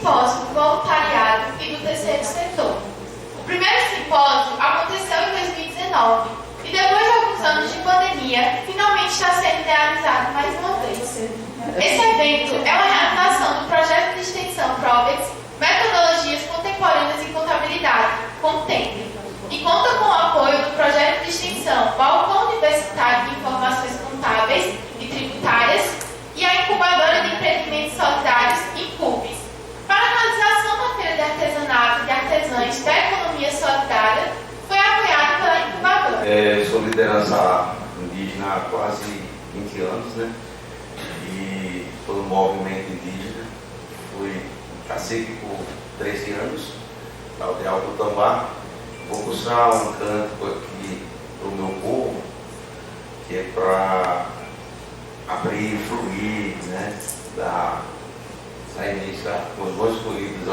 simpósio do voluntariado e do terceiro setor. O primeiro simpósio aconteceu em 2019 e depois de alguns anos de pandemia, finalmente está sendo realizado mais uma vez. Esse evento é uma realização do projeto de extensão PROVEX, Metodologias Contemporâneas em Contabilidade, CONTEMP, e conta com o apoio do projeto de extensão Balcão Universitário de Informações Contábeis e Tributárias e a incubadora de empreendimentos solidários INCUBES. Para a realização da feira de artesanato de artesãs da economia solidária, foi apoiado pela incubadora. Sou liderança indígena há quase 20 anos, né? E estou no movimento indígena. Fui cacique por 13 anos, da aldeia do Tambá. Vou buscar um canto aqui para o meu povo, que é para abrir e fluir, né? Da início, os bons escolhidos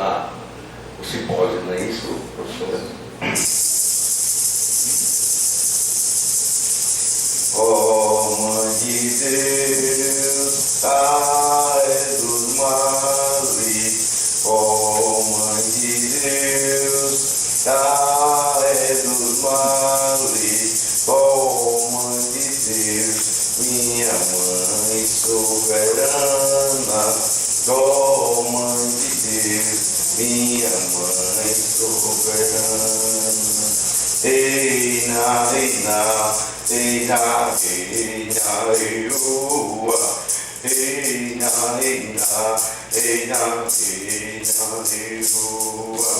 o simpósio, não é isso, professora? Oh, Mãe de Deus, Pai dos males, oh, Mãe de Deus, Pai dos males, oh, Mãe de Deus, minha Mãe soberana, oh, Mãe de Deus, minha Mãe soberana. Ei, na, ei, na, ei, na, ei, na, ei, ua. Ei, na, ei, na, ei, na, ei, na, ei, ua.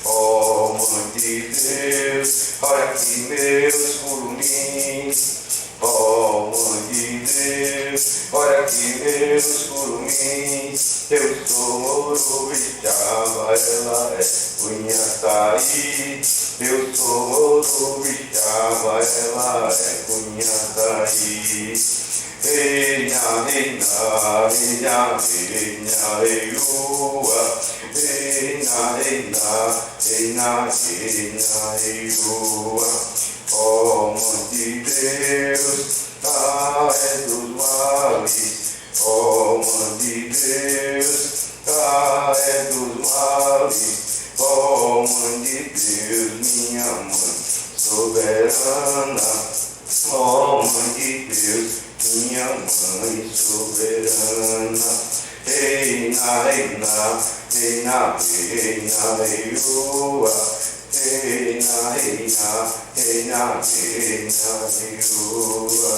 Oh, Mãe de Deus, olha aqui meus curumins. Oh, Mãe de Deus, olha aqui meus curumins. Eu sou Morubixaba, ela é Cunhataí. Eu sou Morubixaba, ela é Cunhataí. Ei, nha, ei, nha, ei, nha, ei, nha, ei, ua. Ei, nha, ei, nha, ei, nha, ei, nha, ei, ua. Oh, Mãe de Deus, Pai dos males. Oh, Mãe de Deus, Pai dos males. Oh, Mãe de Deus, minha Mãe soberana. Oh, Mãe de Deus, minha Mãe soberana. Ei, na, ei, na, ei, na, ei, na, ei, ua. Ei, na, ei, na, ei, na, ei, na, ei, ua.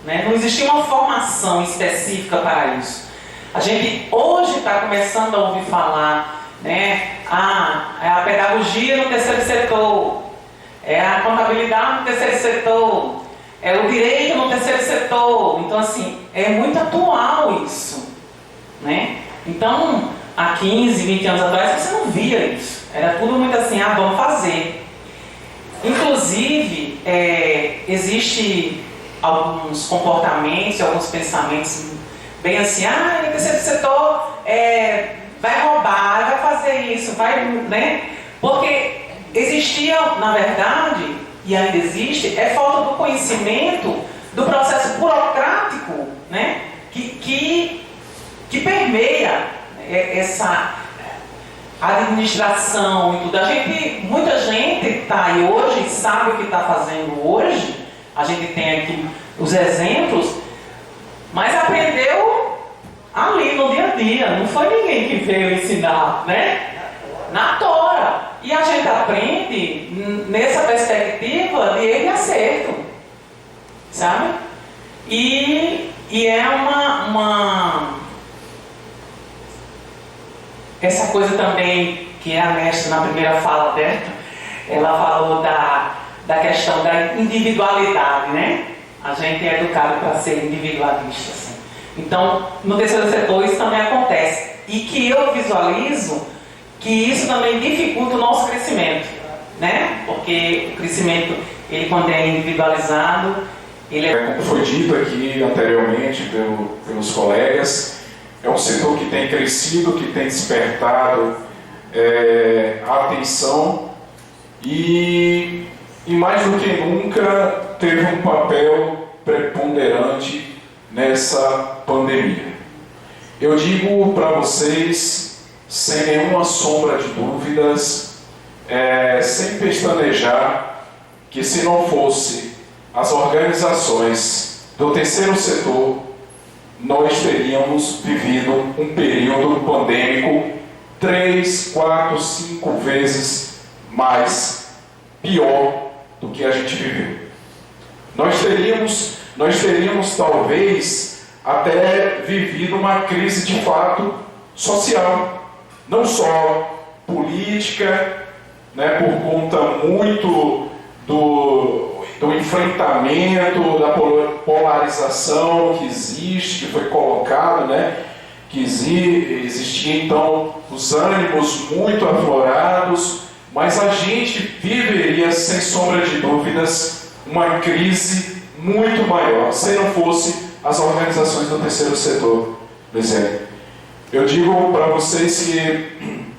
Né? Não existia uma formação específica para isso. A gente hoje está começando a ouvir falar, né? É a pedagogia no terceiro setor, é a contabilidade no terceiro setor, é o direito no terceiro setor. Então, assim, é muito atual isso, né? Então, há 15, 20 anos atrás, você não via isso. Era tudo muito assim, vamos fazer. Inclusive, existe alguns comportamentos, alguns pensamentos bem assim, o terceiro setor vai roubar, vai fazer isso, vai, né? Porque existia, na verdade, e ainda existe, falta do conhecimento do processo burocrático, né? Que permeia essa administração e tudo. Muita gente está aí hoje, sabe o que está fazendo hoje. A gente tem aqui os exemplos, mas aprendeu ali no dia a dia. Não foi ninguém que veio ensinar, né? Na tora. E a gente aprende nessa perspectiva de erro e acerto, sabe? E é essa coisa também que a mestra na primeira fala dela, ela falou da questão da individualidade, né? A gente é educado para ser individualista, assim. Então, no terceiro setor isso também acontece. E que eu visualizo que isso também dificulta o nosso crescimento, né? Porque o crescimento, ele quando é individualizado, ele é... Como foi dito aqui anteriormente pelos colegas, é um setor que tem crescido, que tem despertado a atenção e mais do que nunca teve um papel preponderante nessa pandemia. Eu digo para vocês, sem nenhuma sombra de dúvidas, sem pestanejar, que se não fosse as organizações do terceiro setor, nós teríamos vivido um período pandêmico 3, 4, 5 vezes mais pior do que a gente viveu. Nós teríamos talvez até vivido uma crise de fato social, não só política, né, por conta muito do enfrentamento, da polarização que existe, que foi colocado, né, que existia então os ânimos muito aflorados, mas a gente viveria, sem sombra de dúvidas, uma crise muito maior, se não fosse as organizações do terceiro setor, Luiziane. Eu digo para vocês que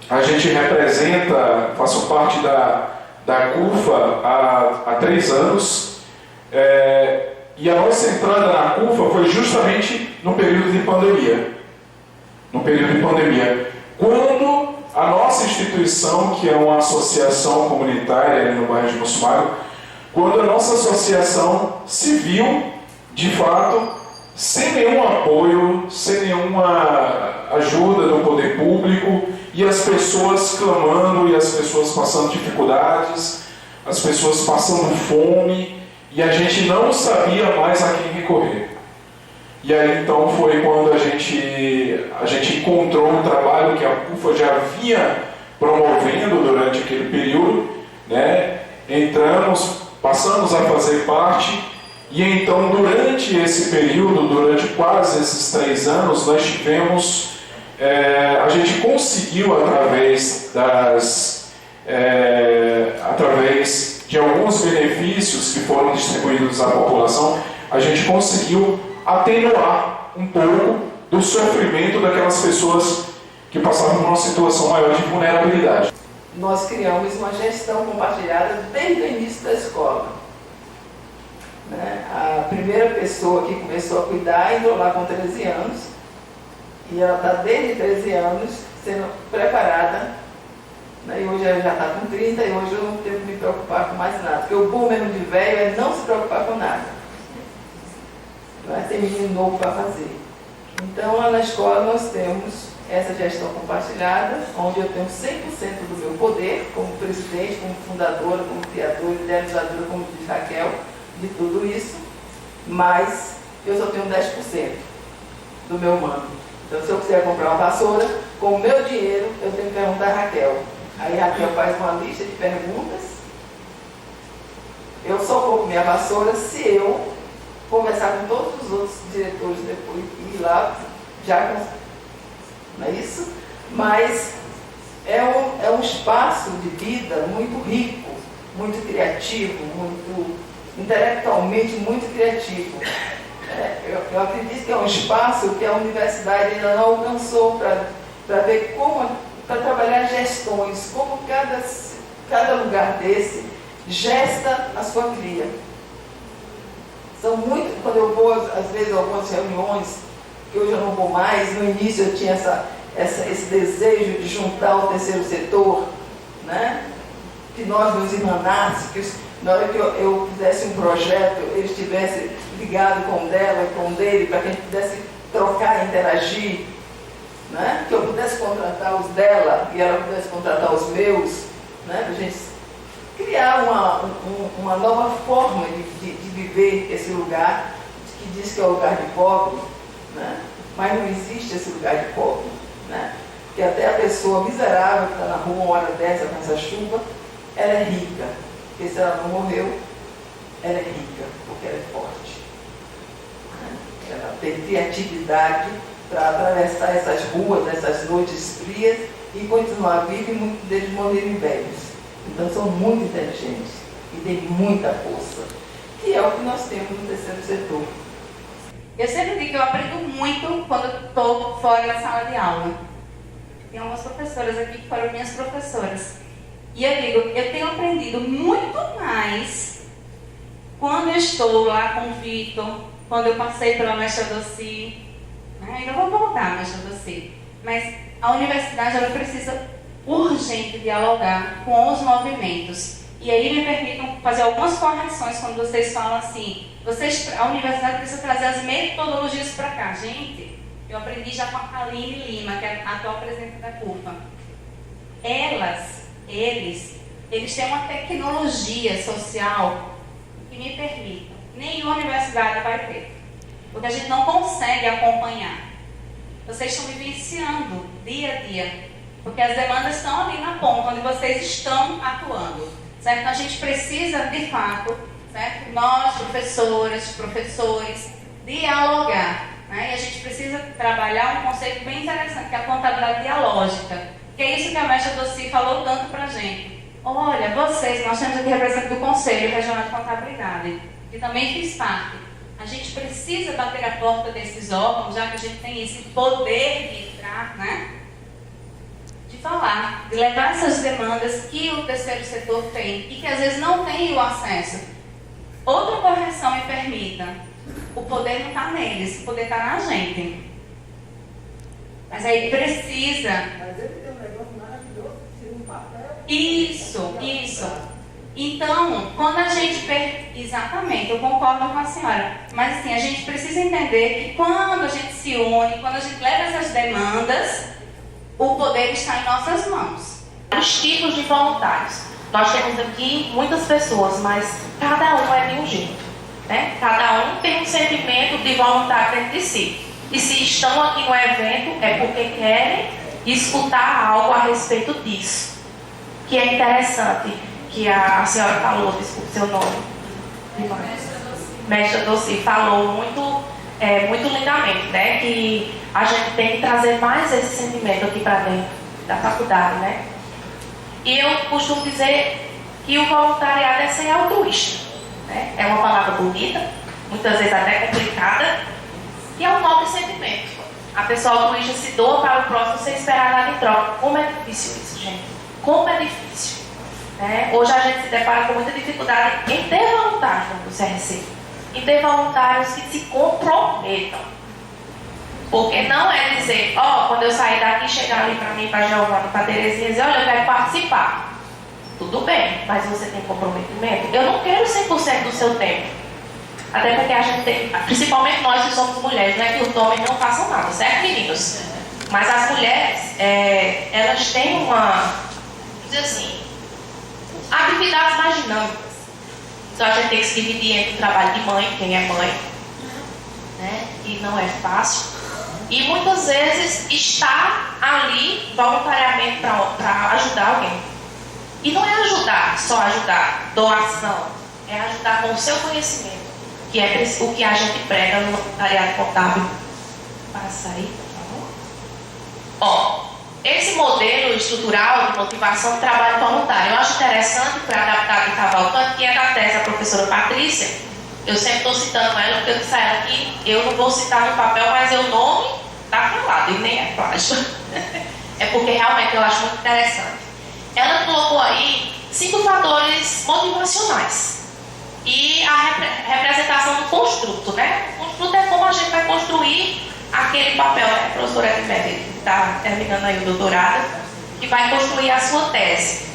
a gente representa, faço parte da CUFA há 3 anos, e a nossa entrada na CUFA foi justamente no período de pandemia. Quando a nossa instituição, que é uma associação comunitária ali no bairro de Mussumário, quando a nossa associação se viu, de fato, sem nenhum apoio, sem nenhuma ajuda do poder público, e as pessoas clamando, e as pessoas passando dificuldades, as pessoas passando fome, e a gente não sabia mais a quem recorrer. E aí então foi quando a gente encontrou um trabalho que a CUFA já vinha promovendo durante aquele período, né? Passamos a fazer parte, e então durante esse período, durante quase esses 3 anos, nós tivemos, a gente conseguiu através de alguns benefícios que foram distribuídos à população, a gente conseguiu atenuar um pouco do sofrimento daquelas pessoas que passavam por uma situação maior de vulnerabilidade. Nós criamos uma gestão compartilhada desde o início da escola. A primeira pessoa que começou a cuidar entrou lá com 13 anos, e ela está desde 13 anos sendo preparada, né? E hoje ela já está com 30, e hoje eu não tenho que me preocupar com mais nada, porque o bom mesmo de velho é não se preocupar com nada. Tem menino novo para fazer. Então, lá na escola nós temos essa gestão compartilhada, onde eu tenho 100% do meu poder, como presidente, como fundadora, como criadora, idealizadora, como diz Raquel, de tudo isso, mas eu só tenho 10% do meu mando. Então, se eu quiser comprar uma vassoura, com o meu dinheiro, eu tenho que perguntar a Raquel. Aí Raquel faz uma lista de perguntas. Eu só compro minha vassoura se eu conversar com todos os outros diretores depois e ir lá já com... Não é isso? Mas é um espaço de vida muito rico, muito criativo, muito intelectualmente muito criativo. Eu acredito que é um espaço que a universidade ainda não alcançou para ver como, para trabalhar gestões, como cada lugar desse gesta a sua cria. São muito, quando eu vou, às vezes, a algumas reuniões, que hoje eu não vou mais, no início eu tinha esse desejo de juntar o terceiro setor, né? Que nós nos irmanássemos, que na hora que eu fizesse um projeto, eles estivessem ligados com o dela e com o dele, para que a gente pudesse trocar, interagir, né? Que eu pudesse contratar os dela e ela pudesse contratar os meus, né? Para a gente criar uma nova forma de viver esse lugar, que diz que é o lugar de pobre, né? Mas não existe esse lugar de pobre, né? Porque até a pessoa miserável que está na rua uma hora dessa com essa chuva, ela é rica, porque se ela não morreu, ela é rica, porque ela é forte, né? Ela tem criatividade para atravessar essas ruas, essas noites frias e continuar viva, e muitos deles morrerem velhos. Então são muito inteligentes e têm muita força, que é o que nós temos no terceiro setor. Eu sempre digo que eu aprendo muito quando eu estou fora da sala de aula. Tem algumas professoras aqui que foram minhas professoras. E eu digo, eu tenho aprendido muito mais quando eu estou lá com o Vitor, quando eu passei pela mestra Doci, né? Eu não vou voltar mais para você, mas a universidade ela precisa urgente dialogar com os movimentos. E aí me permitam fazer algumas correções quando vocês falam assim, a universidade precisa trazer as metodologias para cá. Gente, eu aprendi já com a Aline Lima, que é a atual presidente da CUFA. Eles têm uma tecnologia social que me permita. Nenhuma universidade vai ter. Porque a gente não consegue acompanhar. Vocês estão vivenciando dia a dia. Porque as demandas estão ali na ponta, onde vocês estão atuando. Certo? Então a gente precisa, de fato, certo? Nós, professores, dialogar. Né? E a gente precisa trabalhar um conceito bem interessante, que é a contabilidade dialógica. Que é isso que a mestra Doci falou tanto para a gente. Olha, nós temos aqui representante do Conselho Regional de Contabilidade, que também fiz parte. A gente precisa bater a porta desses órgãos, já que a gente tem esse poder de entrar, né? De falar, de levar essas demandas que o terceiro setor tem e que às vezes não tem o acesso. Outra correção me permita, o poder não está neles, o poder está na gente. Mas aí precisa. Mas ele tem um negócio maravilhoso, tira um papel. Isso. Então, quando a gente... Exatamente, eu concordo com a senhora. Mas assim, a gente precisa entender que quando a gente se une, quando a gente leva essas demandas, o poder está em nossas mãos. Os tipos de voluntários. Nós temos aqui muitas pessoas, mas cada um é de um jeito. Né? Cada um tem um sentimento de voluntário dentro de si. E se estão aqui no evento, é porque querem escutar algo a respeito disso. Que é interessante, que a senhora falou, desculpe seu nome. Mestra Doci falou muito lindamente, né? Que a gente tem que trazer mais esse sentimento aqui para dentro da faculdade, né? E eu costumo dizer que o voluntariado é ser altruísta, né? É uma palavra bonita, muitas vezes até complicada, e é um nobre sentimento. A pessoa altruísta se doa para o próximo sem esperar nada em troca. Como é difícil isso, gente? Como é difícil. Né? Hoje a gente se depara com muita dificuldade em ter voluntários no CRC. E ter voluntários que se comprometam. Porque não é dizer, quando eu sair daqui, chegar ali para mim, para Giovana, para Terezinha, e dizer, olha, eu quero participar. Tudo bem, mas você tem comprometimento? Eu não quero 100% do seu tempo. Até porque a gente tem, principalmente nós que somos mulheres, não é que os homens não façam nada, certo, meninos? Mas as mulheres, elas têm dizer assim, atividades mais dinâmicas. Então a gente tem que se dividir entre o trabalho de mãe, quem é mãe, né? E não é fácil. E muitas vezes está ali voluntariamente para ajudar alguém. E não é ajudar, só ajudar, doação. É ajudar com o seu conhecimento, que é o que a gente prega no voluntariado contábil. Passa aí, por favor. Esse modelo estrutural de motivação de trabalho voluntário, eu acho interessante para adaptar aqui Cavalcante, que é da tese da professora Patrícia. Eu sempre estou citando ela, porque eu disse a ela que eu não vou citar no papel, mas o nome está falado, e nem é plágio. É porque realmente eu acho muito interessante. Ela colocou aí 5 fatores motivacionais. E a representação do construto, né? O construto é como a gente vai construir aquele papel, né? A professora Edmelia, que está terminando aí o doutorado, que vai construir a sua tese.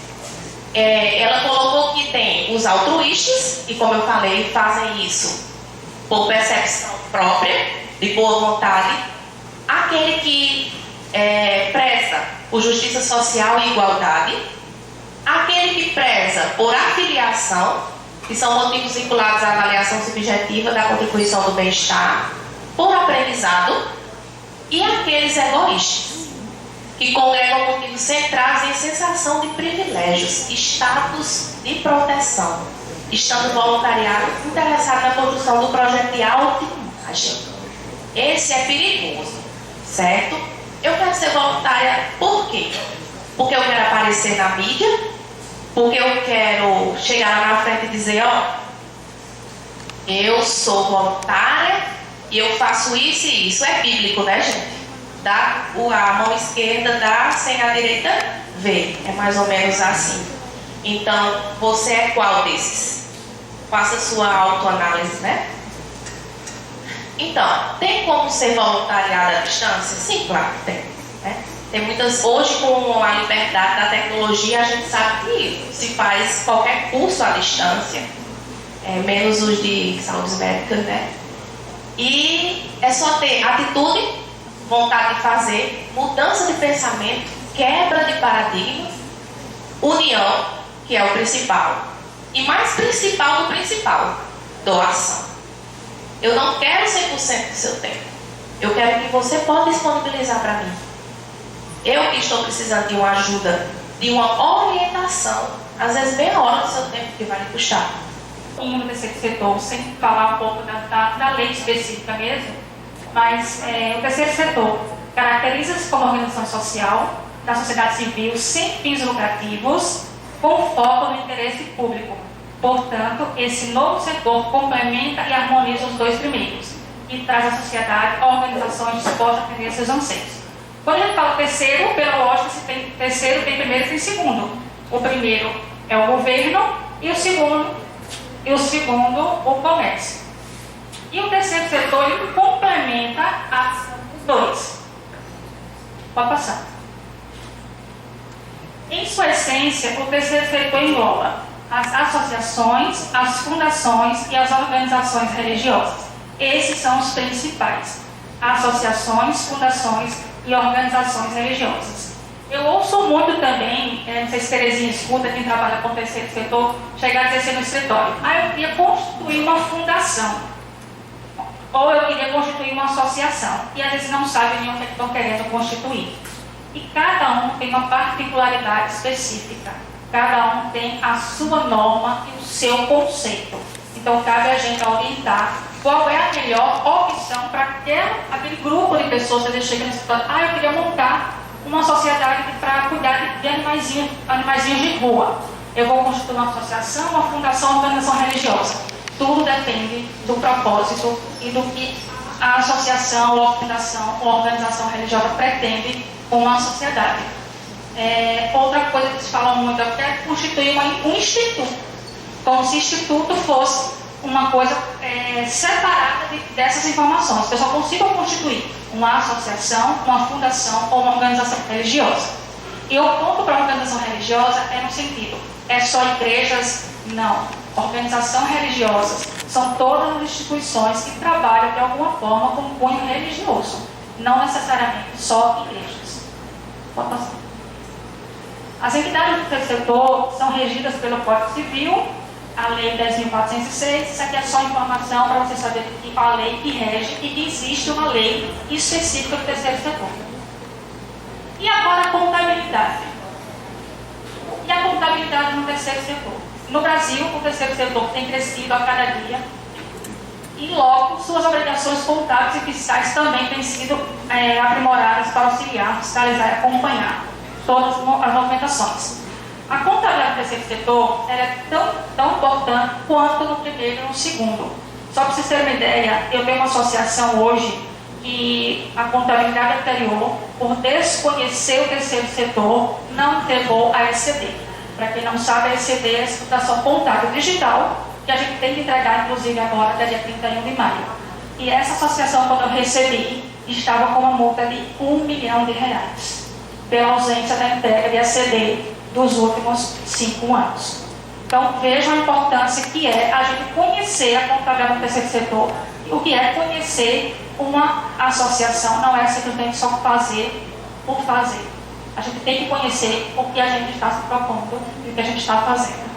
Ela colocou que tem os altruístas, que, como eu falei, fazem isso por percepção própria, de boa vontade. Aquele que preza por justiça social e igualdade. Aquele que preza por afiliação, que são motivos vinculados à avaliação subjetiva da contribuição do bem-estar, por aprendizado, e aqueles egoístas, que congregam motivos centrais em sensação de privilégios, status de proteção, estando voluntariado interessado na construção do projeto de autoimagem. Esse é perigoso, certo? Eu quero ser voluntária por quê? Porque eu quero aparecer na mídia, porque eu quero chegar lá na frente e dizer, eu sou voluntária e eu faço isso e isso. É bíblico, né, gente? Dá a mão esquerda, dá, sem a direita, vê. É mais ou menos assim. Então, você é qual desses? Faça sua autoanálise, né? Então, tem como ser voluntariado à distância? Sim, claro que tem. Né? Tem muitas, hoje com a liberdade da tecnologia, a gente sabe que se faz qualquer curso à distância, menos os de saúde médica, né? E é só ter atitude, vontade de fazer, mudança de pensamento, quebra de paradigma, união, que é o principal. E mais principal do principal, doação. Eu não quero 100% do seu tempo. Eu quero que você possa disponibilizar para mim. Eu que estou precisando de uma ajuda, de uma orientação, às vezes meia hora do seu tempo que vai lhe custar. No terceiro setor, sem falar um pouco da lei específica mesmo, mas o terceiro setor caracteriza-se como organização social da sociedade civil sem fins lucrativos, com foco no interesse público. Portanto, esse novo setor complementa e harmoniza os dois primeiros e traz à sociedade organizações dispostas a atender seus anseios. Quando a gente fala terceiro, pela lógica, se tem terceiro, tem primeiro e tem segundo. O primeiro é o governo e o segundo o comércio. E o terceiro setor ele complementa os dois. Pode passar. Em sua essência, o terceiro setor engloba as associações, as fundações e as organizações religiosas. Esses são os principais. Associações, fundações e organizações religiosas. Eu ouço muito também, não sei se Terezinha escuta, quem trabalha com o terceiro setor, chegar a dizer assim no escritório: eu queria constituir uma fundação, ou eu queria constituir uma associação, e às vezes não sabem nem o que estão querendo constituir. E cada um tem uma particularidade específica, cada um tem a sua norma e o seu conceito. Então cabe a gente orientar qual é a melhor opção para aquele grupo de pessoas que às vezes chegam no escritório: eu queria montar uma sociedade para cuidar de animaizinhos de rua. Eu vou constituir uma associação, uma fundação, uma organização religiosa. Tudo depende do propósito e do que a associação, ou a fundação, ou a organização religiosa pretende com uma sociedade. Outra coisa que se fala muito é constituir um instituto, como se instituto fosse uma coisa separada dessas informações. Eu só consigo constituir uma associação, uma fundação ou uma organização religiosa. E o ponto para a organização religiosa é no sentido, é só igrejas? Não. Organização religiosas são todas as instituições que trabalham de alguma forma com cunho religioso, não necessariamente só igrejas. Pode passar. As entidades do terceiro setor são regidas pelo Código Civil, a Lei 10.406, isso aqui é só informação para você saber que a lei que rege e que existe uma lei específica do terceiro setor. E agora a contabilidade. E a contabilidade no terceiro setor? No Brasil, o terceiro setor tem crescido a cada dia e logo suas obrigações contábeis e fiscais também têm sido aprimoradas para auxiliar, fiscalizar e acompanhar todas as movimentações. A contabilidade do terceiro setor é tão importante quanto no primeiro e no segundo. Só para vocês terem uma ideia, eu tenho uma associação hoje que a contabilidade anterior, por desconhecer o terceiro setor, não entregou a ECD. Para quem não sabe, a ECD é a Escutação Contábil Digital, que a gente tem que entregar, inclusive, agora, até dia 31 de maio. E essa associação, quando eu recebi, estava com uma multa de R$1 milhão pela ausência da entrega de ECD dos últimos 5 anos. Então, vejam a importância que é a gente conhecer a contabilidade do terceiro setor. O que é conhecer uma associação, não é simplesmente só fazer por fazer. A gente tem que conhecer o que a gente está se propondo e o que a gente está fazendo.